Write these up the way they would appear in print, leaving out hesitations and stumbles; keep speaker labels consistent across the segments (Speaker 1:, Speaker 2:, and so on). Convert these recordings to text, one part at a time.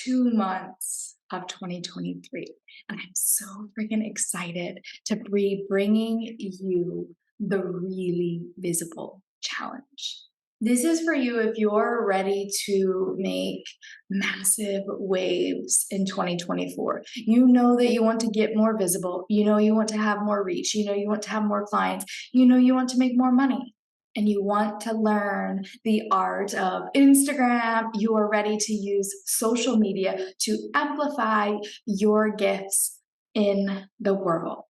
Speaker 1: 2 months of 2023, and I'm so freaking excited to be bringing you the Really Visible challenge. This is for you if you're ready to make massive waves in 2024. You know that you want to get more visible. You know you want to have more reach. You know you want to have more clients. You know you want to make more money. And you want to learn the art of Instagram. You are ready to use social media to amplify your gifts in the world.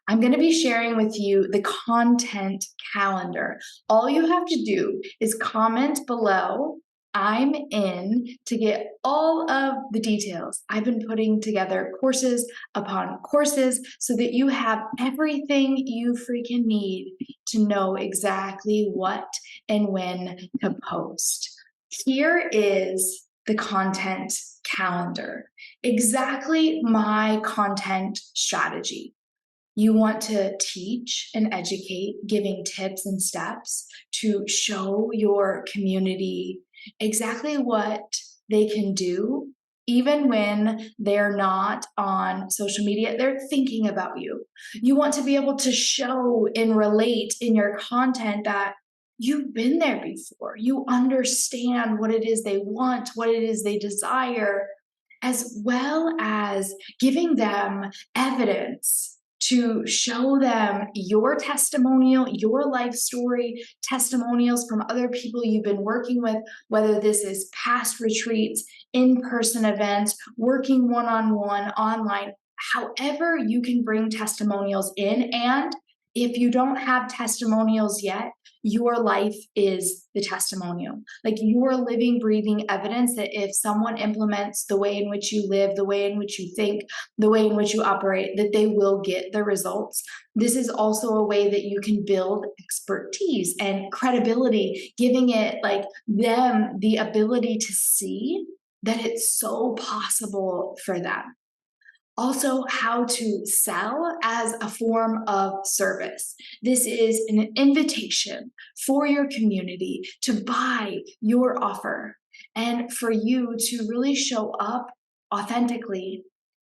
Speaker 1: I'm going to be sharing with you the content calendar. All you have to do is comment below, "I'm in," to get all of the details. I've been putting together courses upon courses so that you have everything you freaking need to know exactly what and when to post. Here is the content calendar, exactly my content strategy. You want to teach and educate, giving tips and steps to show your community exactly what they can do. Even when they're not on social media, they're thinking about you. You want to be able to show and relate in your content that you've been there before. You understand what it is they want, what it is they desire, as well as giving them evidence to show them your testimonial, your life story, testimonials from other people you've been working with, whether this is past retreats, in-person events, working one-on-one, online, however you can bring testimonials in. And if you don't have testimonials yet, your life is the testimonial. Like, you are living, breathing evidence that if someone implements the way in which you live, the way in which you think, the way in which you operate, that they will get the results. This is also a way that you can build expertise and credibility, giving it like them the ability to see that it's so possible for them. Also, how to sell as a form of service. This is an invitation for your community to buy your offer and for you to really show up authentically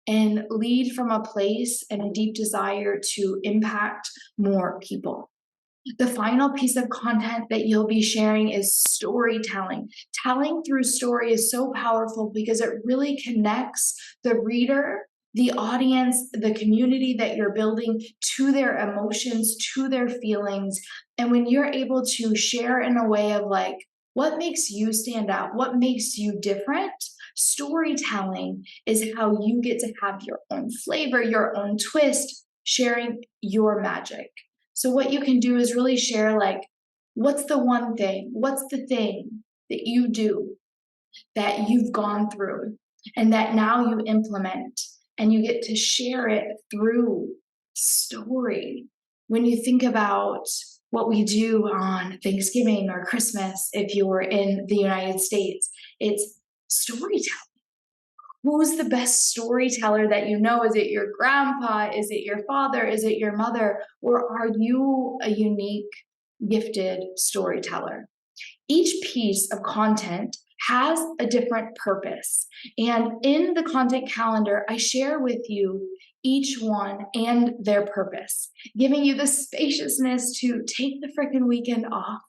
Speaker 1: and lead from a place and a deep desire to impact more people. The final piece of content that you'll be sharing is storytelling. Telling through story is so powerful because it really connects the reader, the audience, the community that you're building to their emotions, to their feelings. And when you're able to share in a way of like, what makes you stand out? What makes you different? Storytelling is how you get to have your own flavor, your own twist, sharing your magic. So what you can do is really share like, what's the one thing, what's the thing that you do that you've gone through and that now you implement, and you get to share it through story. When you think about what we do on Thanksgiving or Christmas, if you're in the United States, it's storytelling. Who's the best storyteller that you know? Is it your grandpa? Is it your father? Is it your mother? Or are you a unique, gifted storyteller? Each piece of content has a different purpose. And in the content calendar, I share with you each one and their purpose, giving you the spaciousness to take the freaking weekend off,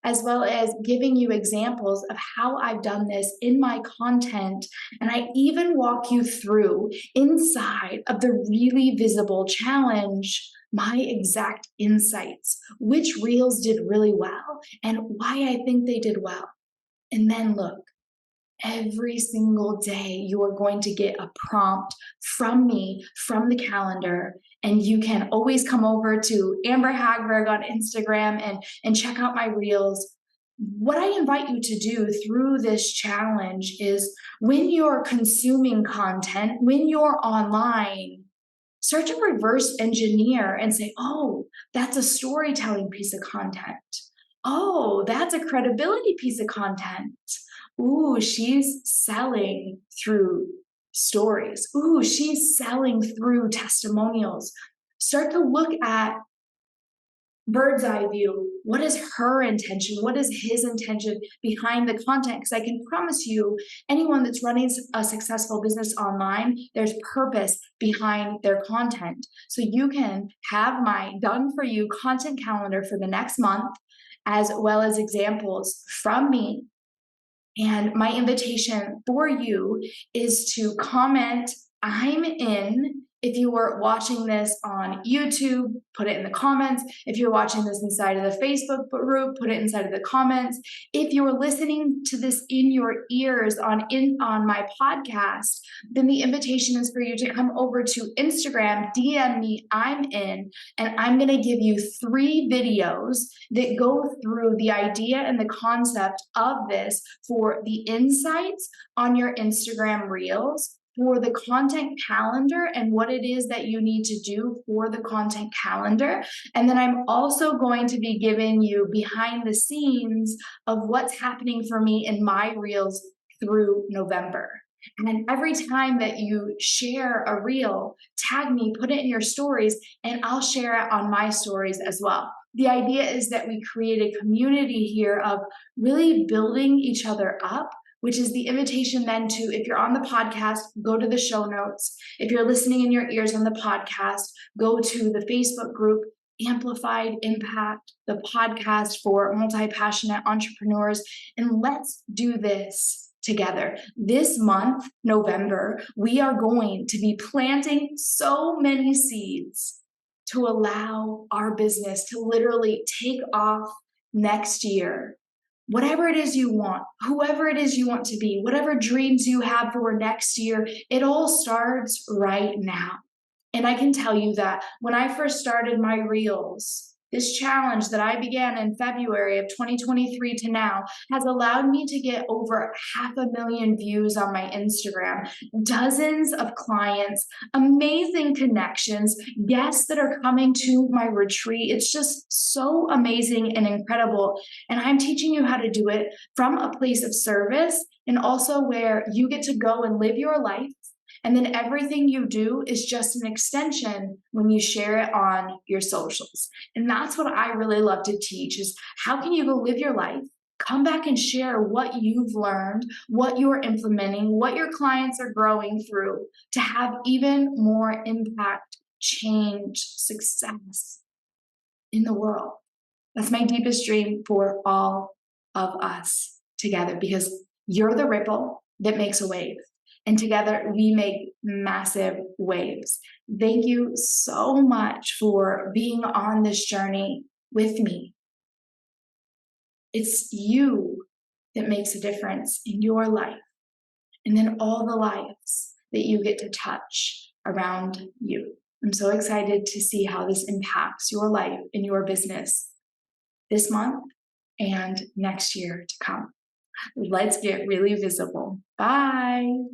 Speaker 1: as well as giving you examples of how I've done this in my content. And I even walk you through inside of the Really Visible challenge my exact insights, which reels did really well and why I think they did well. And then look, every single day you are going to get a prompt from me, from the calendar, and you can always come over to Amber Hagberg on Instagram and check out my reels. What I invite you to do through this challenge is, when you're consuming content, when you're online, start to reverse engineer and say, oh, that's a storytelling piece of content. Oh, that's a credibility piece of content. Ooh, she's selling through stories. Ooh, she's selling through testimonials. Start to look at bird's eye view what is her intention? What is his intention behind the content? Because I can promise you, anyone that's running a successful business online, there's purpose behind their content. So you can have my done for you content calendar for the next month, as well as examples from me. And my invitation for you is to comment, I'm in. If you were watching this on YouTube, put it in the comments. If you're watching this inside of the Facebook group, put it inside of the comments. If you're listening to this in your ears on my podcast, then the invitation is for you to come over to Instagram, DM me, I'm in, and I'm going to give you 3 videos that go through the idea and the concept of this for the insights on your Instagram reels, for the content calendar and what it is that you need to do for the content calendar. And then I'm also going to be giving you behind the scenes of what's happening for me in my reels through November. And every time that you share a reel, tag me, put it in your stories, and I'll share it on my stories as well. The idea is that we create a community here of really building each other up, which is the invitation then to, if you're on the podcast, go to the show notes. If you're listening in your ears on the podcast, go to the Facebook group, Amplified Impact, the podcast for multi-passionate entrepreneurs, and let's do this together. This month, November, we are going to be planting so many seeds to allow our business to literally take off next year. Whatever it is you want, whoever it is you want to be, whatever dreams you have for next year, it all starts right now. And I can tell you that when I first started my reels, this challenge that I began in February of 2023 to now has allowed me to get over 500,000 views on my Instagram, dozens of clients, amazing connections, guests that are coming to my retreat. It's just so amazing and incredible. And I'm teaching you how to do it from a place of service, and also where you get to go and live your life. And then everything you do is just an extension when you share it on your socials. And that's what I really love to teach, is how can you go live your life, come back and share what you've learned, what you're implementing, what your clients are growing through to have even more impact, change, success in the world. That's my deepest dream for all of us together, because you're the ripple that makes a wave. And together we make massive waves. Thank you so much for being on this journey with me. It's you that makes a difference in your life, and then all the lives that you get to touch around you. I'm so excited to see how this impacts your life and your business this month and next year to come. Let's get really visible. Bye.